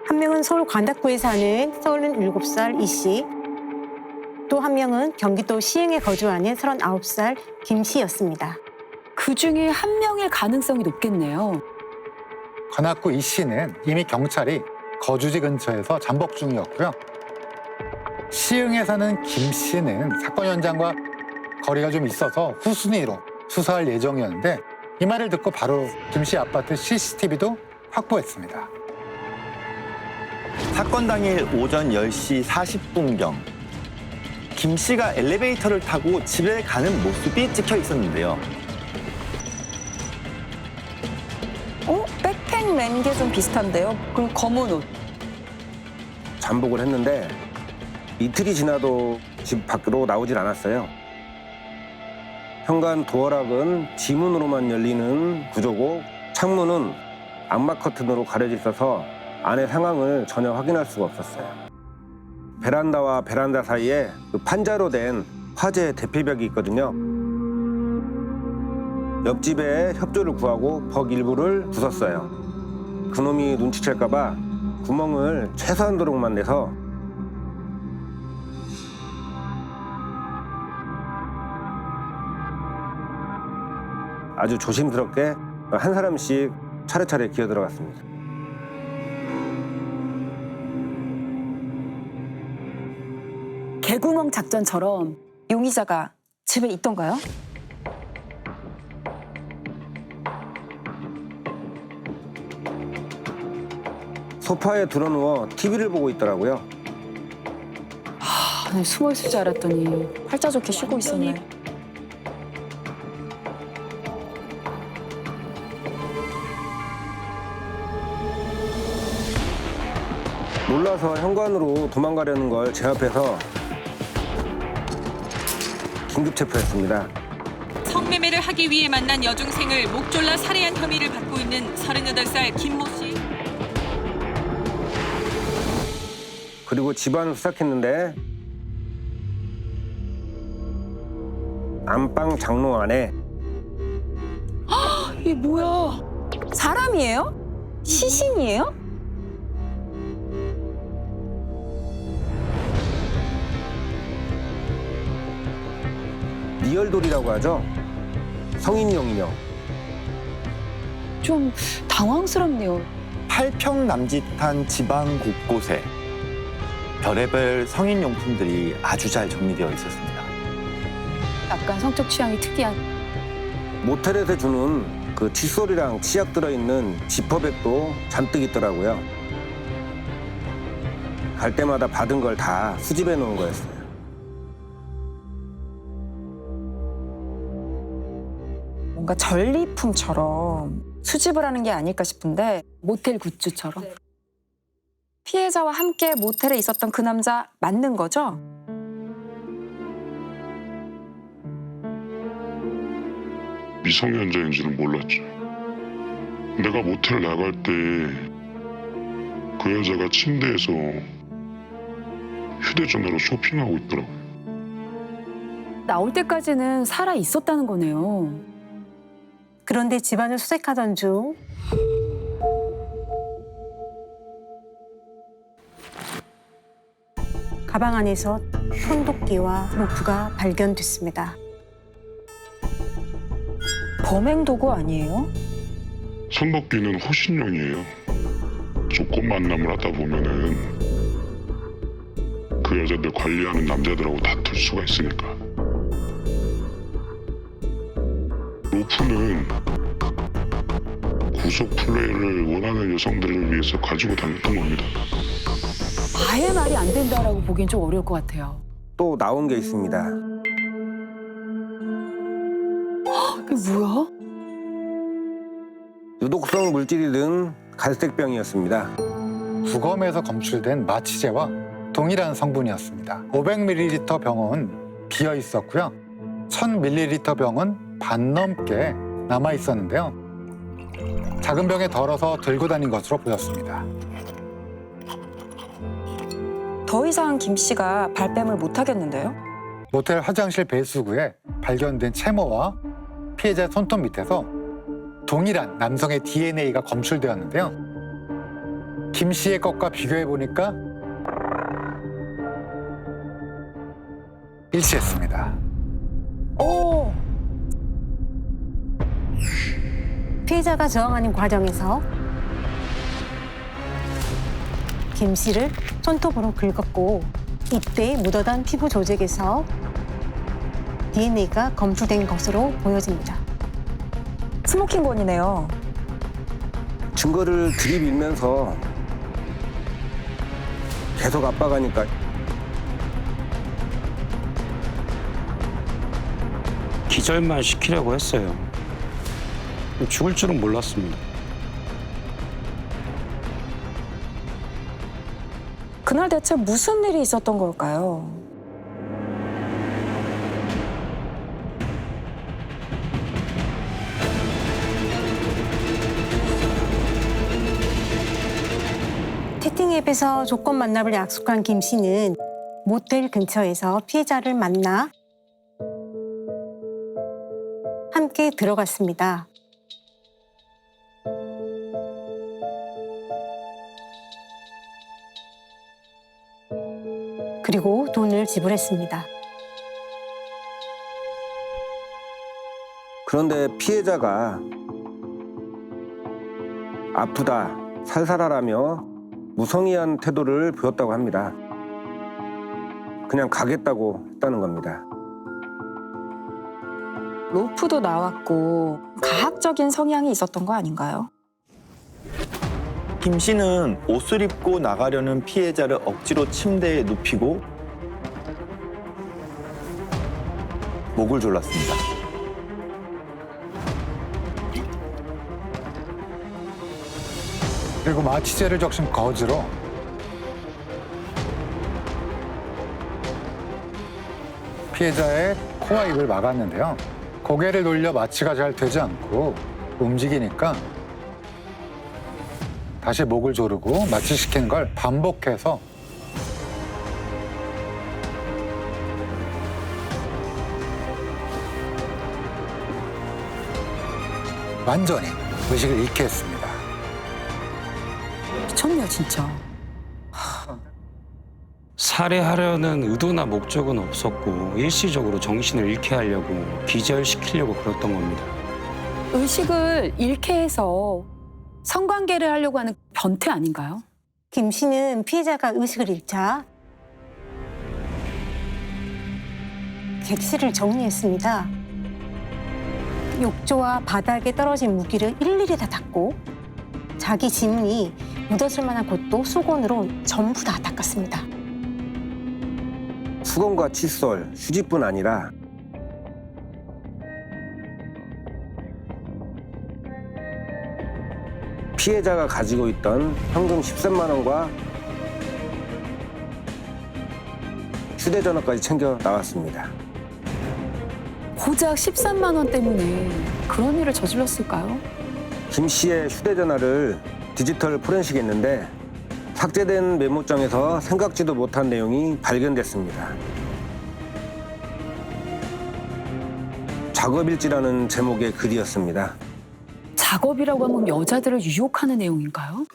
한 명은 서울 관악구에 사는 37살 이 씨, 또 한 명은 경기도 시흥에 거주하는 39살 김 씨였습니다. 그 중에 한 명일 가능성이 높겠네요. 관악구 이 씨는 이미 경찰이 거주지 근처에서 잠복 중이었고요. 시흥에 사는 김 씨는 사건 현장과 거리가 좀 있어서 후순위로 수사할 예정이었는데 이 말을 듣고 바로 김 씨 아파트 CCTV도 확보했습니다. 사건 당일 오전 10시 40분경 김 씨가 엘리베이터를 타고 집에 가는 모습이 찍혀 있었는데요. 백팩 맨 게 좀 비슷한데요. 그리고 검은 옷. 잠복을 했는데 이틀이 지나도 집 밖으로 나오질 않았어요. 현관 도어락은 지문으로만 열리는 구조고 창문은 암막 커튼으로 가려져 있어서 안의 상황을 전혀 확인할 수가 없었어요. 베란다와 베란다 사이에 그 판자로 된 화재 대피벽이 있거든요. 옆집에 협조를 구하고 벽 일부를 부쉈어요. 그놈이 눈치챌까 봐 구멍을 최소한도로만 내서 아주 조심스럽게 한 사람씩 차례차례 기어 들어갔습니다. 개구멍 작전처럼 용의자가 집에 있던가요? 소파에 드러누워 TV를 보고 있더라고요. 숨어 있을 줄 알았더니 팔자 좋게 쉬고 있었네. 놀라서 현관으로 도망가려는 걸 제압해서 긴급 체포했습니다. 성매매를 하기 위해 만난 여중생을 목 졸라 살해한 혐의를 받고 있는 38살 김모 씨. 그리고 집안을 수색했는데 안방 장롱 안에 이게 뭐야? 사람이에요? 시신이에요? 리얼돌이라고 하죠. 성인용 인형. 좀 당황스럽네요. 8평 남짓한 집안 곳곳에 별의별 성인용품들이 아주 잘 정리되어 있었습니다. 약간 성적 취향이 특이한. 모텔에서 주는 그 칫솔이랑 치약 들어있는 지퍼백도 잔뜩 있더라고요. 갈 때마다 받은 걸 다 수집해 놓은 거였어요. 뭔가 전리품처럼 수집을 하는 게 아닐까 싶은데 모텔 굿즈처럼. 피해자와 함께 모텔에 있었던 그 남자 맞는 거죠? 미성년자인 줄은 몰랐죠. 내가 모텔 나갈 때 그 여자가 침대에서 휴대전화로 쇼핑하고 있더라고요. 나올 때까지는 살아 있었다는 거네요. 그런데 집안을 수색하던 중 가방 안에서 손도끼와 로프가 발견됐습니다. 범행 도구 아니에요? 손도끼는 호신용이에요. 조건 만남을 하다 보면은 그 여자들 관리하는 남자들하고 다툴 수가 있으니까. 로프는 구속 플레이를 원하는 여성들을 위해서 가지고 다녔던 겁니다. 아예 말이 안 된다라고 보기엔 좀 어려울 것 같아요. 또 나온 게 있습니다. 이게 뭐야? 유독성 물질이 든 갈색병이었습니다. 부검에서 검출된 마취제와 동일한 성분이었습니다. 500ml 병은 비어 있었고요. 1000ml 병은 반 넘게 남아 있었는데요. 작은 병에 덜어서 들고 다닌 것으로 보였습니다. 더 이상 김 씨가 발뺌을 못 하겠는데요? 모텔 화장실 배수구에 발견된 채모와 피해자의 손톱 밑에서 동일한 남성의 DNA가 검출되었는데요. 500ml 병은 반 넘게 남아 있었는데요. 작은 병에 덜어서 들고 다닌 것으로 보였습니다. 더 이상 김 씨가 발뺌을 못 하겠는데요. 모텔 화장실 배수구에 발견된 채모와 피해자의 손톱 밑에서 동일한 남성의 DNA가 검출되었는데요. 김 씨의 것과 비교해 보니까 일치했습니다. 오, 피해자가 저항하는 과정에서 김 씨를 손톱으로 긁었고 이때 묻어던 피부 조직에서 DNA가 검출된 것으로 보여집니다. 스모킹건이네요. 증거를 들이밀면서 계속 압박하니까 기절만 시키려고 했어요. 죽을 줄은 몰랐습니다. 그날 대체 무슨 일이 있었던 걸까요? 채팅 앱에서 조건 만남을 약속한 김 씨는 모텔 근처에서 피해자를 만나 함께 들어갔습니다. 그리고 돈을 지불했습니다. 그런데 피해자가 아프다, 살살하라며 무성의한 태도를 보였다고 합니다. 그냥 가겠다고 했다는 겁니다. 로프도 나왔고 가학적인 성향이 있었던 거 아닌가요? 김 씨는 옷을 입고 나가려는 피해자를 억지로 침대에 눕히고 목을 졸랐습니다. 그리고 마취제를 적신 거즈로 피해자의 코와 입을 막았는데요. 고개를 돌려 마취가 잘 되지 않고 움직이니까 다시 목을 조르고 마취시키는 걸 반복해서 완전히 의식을 잃게 했습니다. 미쳤네요, 진짜. 살해하려는 의도나 목적은 없었고 일시적으로 정신을 잃게 하려고 기절시키려고 그랬던 겁니다. 의식을 잃게 해서 성관계를 하려고 하는 변태 아닌가요? 김 씨는 피해자가 의식을 잃자 객실을 정리했습니다. 욕조와 바닥에 떨어진 무기를 일일이 다 닦고 자기 지문이 묻었을 만한 곳도 수건으로 전부 다 닦았습니다. 수건과 칫솔, 휴지뿐 아니라 피해자가 가지고 있던 현금 13만 원과 휴대전화까지 챙겨 나왔습니다. 고작 13만 원 때문에 그런 일을 저질렀을까요? 김 씨의 휴대전화를 디지털 포렌식했는데 삭제된 메모장에서 생각지도 못한 내용이 발견됐습니다. 작업일지라는 제목의 글이었습니다. 작업이라고 하면 여자들을 유혹하는 내용인가요?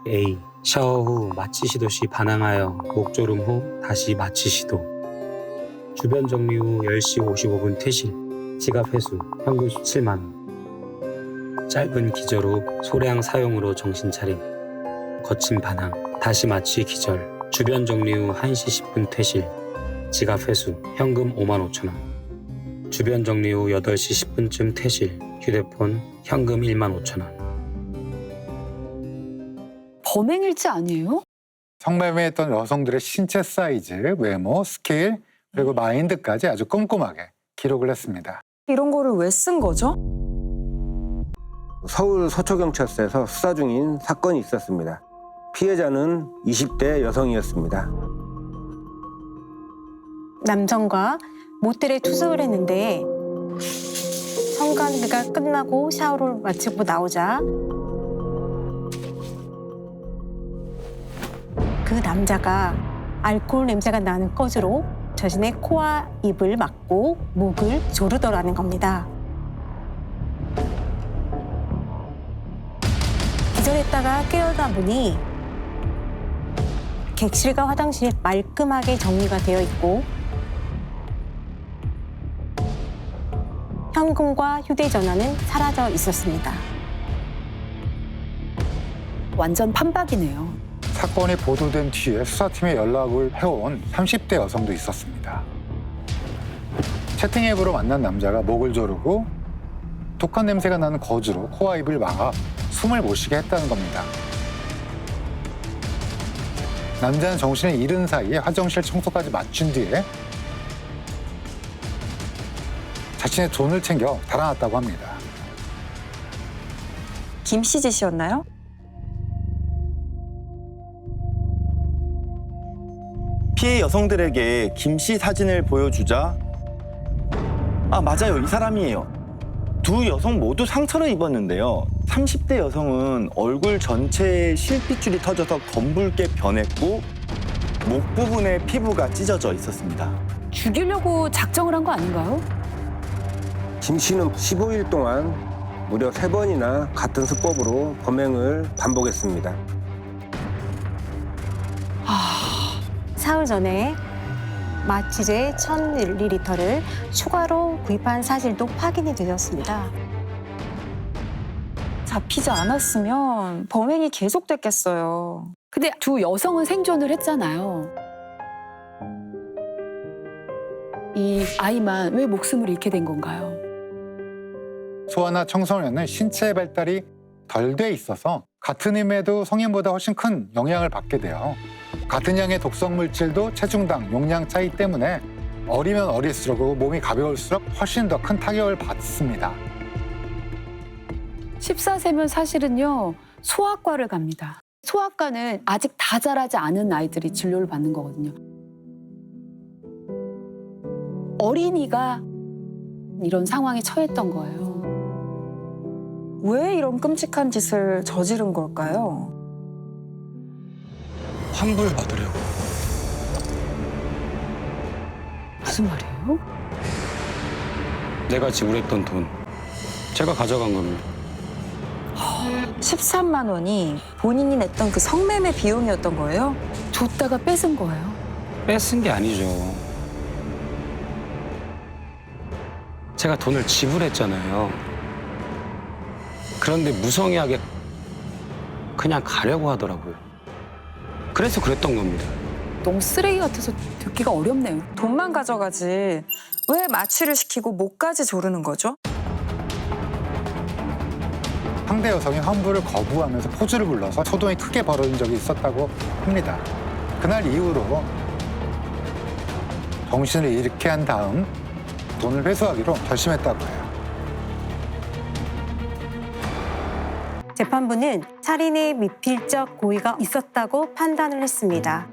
A. 샤워 후 마취 시도 시 반항하여 목조름 후 다시 마취 시도. 주변 정리 후 10시 55분 퇴실. 지갑 회수. 현금 17만 원. 짧은 기절 후 소량 사용으로 정신 차림. 거친 반항. 다시 마취 기절. 주변 정리 후 1시 10분 퇴실. 지갑 회수. 현금 5만 5천 원. 주변 정리 후 8시 10분쯤 퇴실. 휴대폰. 현금 1만 5천 원. 범행일지 아니에요? 성매매했던 여성들의 신체 사이즈, 외모, 스킬, 그리고 마인드까지 아주 꼼꼼하게 기록을 했습니다. 이런 거를 왜 쓴 거죠? 서울 서초경찰서에서 수사 중인 사건이 있었습니다. 피해자는 20대 여성이었습니다. 남성과 모텔에 투숙을 했는데 성관계가 끝나고 샤워를 마치고 나오자 그 남자가 알코올 냄새가 나는 꺼즈로 자신의 코와 입을 막고 목을 조르더라는 겁니다. 기절했다가 깨어다 보니 객실과 화장실 말끔하게 정리가 되어 있고 현금과 휴대전화는 사라져 있었습니다. 완전 판박이네요. 사건이 보도된 뒤에 수사팀에 연락을 해온 30대 여성도 있었습니다. 채팅앱으로 만난 남자가 목을 조르고 독한 냄새가 나는 거즈로 코와 입을 막아 숨을 못 쉬게 했다는 겁니다. 남자는 정신을 잃은 사이에 화장실 청소까지 마친 뒤에 자신의 돈을 챙겨 달아났다고 합니다. 김 씨 짓이었나요? 피해 여성들에게 김 씨 사진을 보여주자 아 맞아요 이 사람이에요. 두 여성 모두 상처를 입었는데요. 30대 여성은 얼굴 전체에 실핏줄이 터져서 검붉게 변했고 목 부분에 피부가 찢어져 있었습니다. 죽이려고 작정을 한 거 아닌가요? 김 씨는 15일 동안 무려 3번이나 같은 수법으로 범행을 반복했습니다. 사흘 전에 마취제 1000ml를 추가로 구입한 사실도 확인이 되었습니다. 잡히지 않았으면 범행이 계속됐겠어요. 근데 두 여성은 생존을 했잖아요. 이 아이만 왜 목숨을 잃게 된 건가요? 소아나 청소년은 신체 발달이 덜 돼 있어서 같은 힘에도 성인보다 훨씬 큰 영향을 받게 돼요. 같은 양의 독성 물질도 체중당, 용량 차이 때문에 어리면 어릴수록 몸이 가벼울수록 훨씬 더 큰 타격을 받습니다. 14세면 사실은요, 소아과를 갑니다. 소아과는 아직 다 자라지 않은 아이들이 진료를 받는 거거든요. 어린이가 이런 상황에 처했던 거예요. 왜 이런 끔찍한 짓을 저지른 걸까요? 환불받으려고. 무슨 말이에요? 내가 지불했던 돈 제가 가져간 겁니다. 13만 원이 본인이 냈던 그 성매매 비용이었던 거예요? 줬다가 뺏은 거예요. 뺏은 게 아니죠. 제가 돈을 지불했잖아요. 그런데 무성의하게 그냥 가려고 하더라고요. 그래서 그랬던 겁니다. 너무 쓰레기 같아서 듣기가 어렵네요. 돈만 가져가지 왜 마취를 시키고 목까지 조르는 거죠? 상대 여성이 환불을 거부하면서 포즈를 불러서 소동이 크게 벌어진 적이 있었다고 합니다. 그날 이후로 정신을 잃게 한 다음 돈을 회수하기로 결심했다고 해요. 재판부는 살인의 미필적 고의가 있었다고 판단을 했습니다.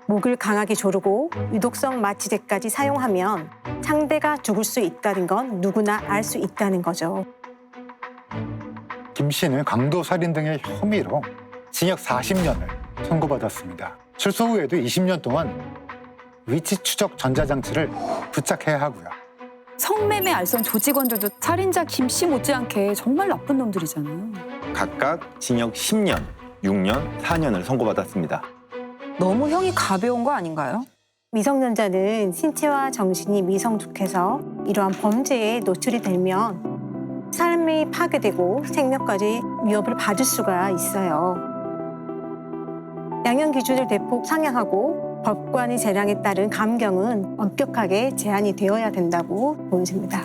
목을 강하게 조르고 유독성 마취제까지 사용하면 상대가 죽을 수 있다는 건 누구나 알 수 있다는 거죠. 김 씨는 강도 살인 등의 혐의로 징역 40년을 선고받았습니다. 출소 후에도 20년 동안 위치 추적 전자장치를 부착해야 하고요. 성매매 알선 조직원들도 살인자 김 씨 못지않게 정말 나쁜 놈들이잖아요. 각각 징역 10년, 6년, 4년을 선고받았습니다. 너무 형이 가벼운 거 아닌가요? 미성년자는 신체와 정신이 미성숙해서 이러한 범죄에 노출이 되면 삶이 파괴되고 생명까지 위협을 받을 수가 있어요. 양형 기준을 대폭 상향하고 법관의 재량에 따른 감경은 엄격하게 제한이 되어야 된다고 보여집니다.